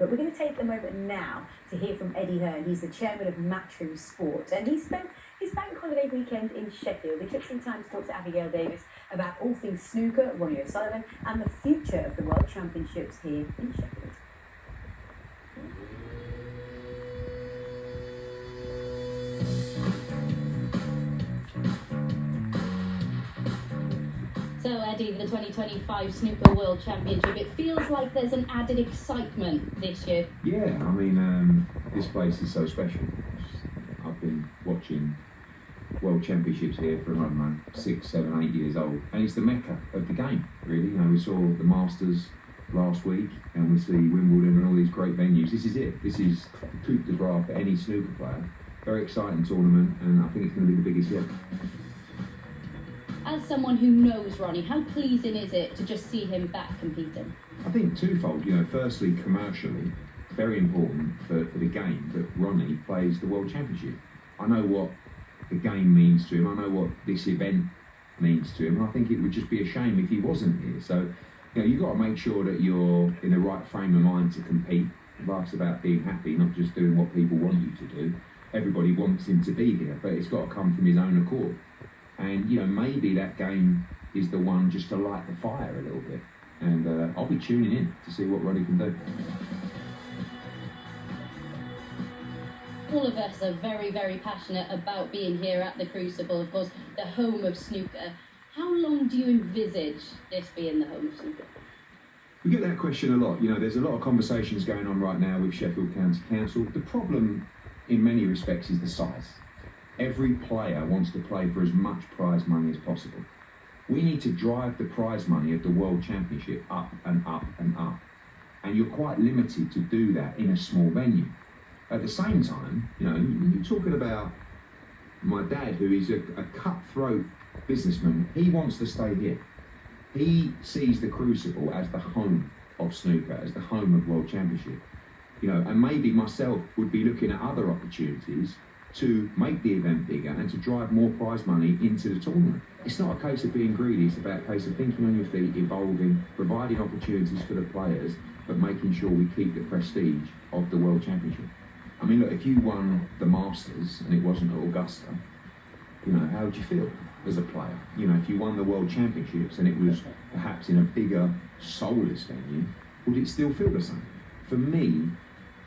But we're going to take a moment now to hear from Barry Hearn. He's the chairman of Matchroom Sport, and he spent his bank holiday weekend in Sheffield. He took some time to talk to Abigail Davis about all things snooker, Ronnie O'Sullivan, and the future of the World Championships here in Sheffield. So, Eddie, the 2025 Snooker World Championship, it feels like there's an added excitement this year. Yeah, I mean, this place is so special. I've been watching World Championships here for, I don't know, 6, 7, 8 years old. And it's the mecca of the game, really. You know, we saw the Masters last week, and we see Wimbledon and all these great venues. This is it. This is coup de grace for any snooker player. Very exciting tournament, and I think it's going to be the biggest yet. As someone who knows Ronnie, how pleasing is it to just see him back competing? I think twofold. You know, firstly, commercially, very important for the game that Ronnie plays the World Championship. I know what the game means to him. I know what this event means to him. And I think it would just be a shame if he wasn't here. So, you know, you've got to make sure that you're in the right frame of mind to compete. Life's about being happy, not just doing what people want you to do. Everybody wants him to be here, but it's got to come from his own accord. And, you know, maybe that game is the one just to light the fire a little bit. And I'll be tuning in to see what Ronnie can do. All of us are very, very passionate about being here at the Crucible, of course, the home of snooker. How long do you envisage this being the home of snooker? We get that question a lot. You know, there's a lot of conversations going on right now with Sheffield County Council. The problem, in many respects, is the size. Every player wants to play for as much prize money as possible. We need to drive the prize money of the World Championship up and up and up. And you're quite limited to do that in a small venue. At the same time, you know, you're talking about my dad, who is a cutthroat businessman. He wants to stay here. He sees the Crucible as the home of snooker, as the home of World Championship. You know, and maybe myself would be looking at other opportunities to make the event bigger and to drive more prize money into the tournament. It's not a case of being greedy, it's about a case of thinking on your feet, evolving, providing opportunities for the players, but making sure we keep the prestige of the World Championship. I mean, look, if you won the Masters and it wasn't at Augusta, you know, how would you feel as a player? You know, if you won the World Championships and it was perhaps in a bigger, soulless venue, would it still feel the same? For me,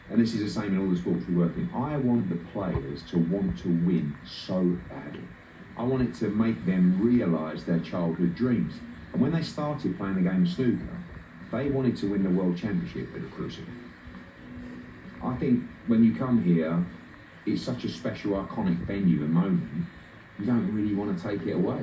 and this is the same in all the sports we work in, I want the players to want to win so badly. I want it to make them realise their childhood dreams. And when they started playing the game of snooker, they wanted to win the World Championship at the Crucible. I think when you come here, it's such a special, iconic venue and moment, you don't really want to take it away.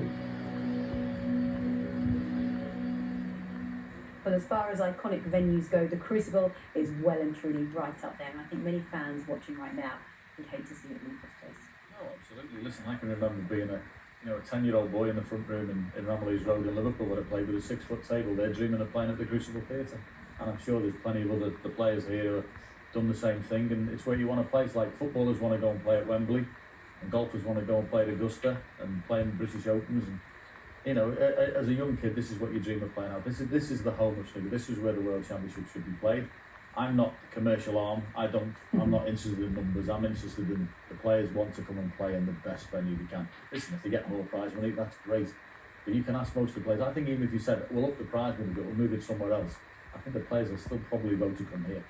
Well, as far as iconic venues go, the Crucible is well and truly right up there. And I think many fans watching right now would hate to see it in the first place. Oh, absolutely. Listen, I can remember being a 10-year-old boy in the front room in Ramillies Road in Liverpool where I played with a 6-foot table. They're dreaming of playing at the Crucible Theatre. And I'm sure there's plenty of the players here who have done the same thing. And it's where you want to play. It's like footballers want to go and play at Wembley, and golfers want to go and play at Augusta and play in British Opens. And, you know, as a young kid, this is what you dream of playing out. This is the home of snooker. This is where the World Championship should be played. I'm not the commercial arm. I'm not interested in numbers. I'm interested in the players want to come and play in the best venue we can. Listen, if they get more prize money, that's great. But you can ask most of the players. I think even if you said, we'll up the prize money, but we'll move it somewhere else, I think the players will still probably vote to come here.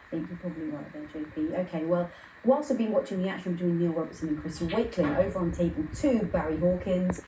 I think you're probably right there, JP. Okay, well, whilst I've been watching the action between Neil Robertson and Christian Wakeling over on table 2, Barry Hawkins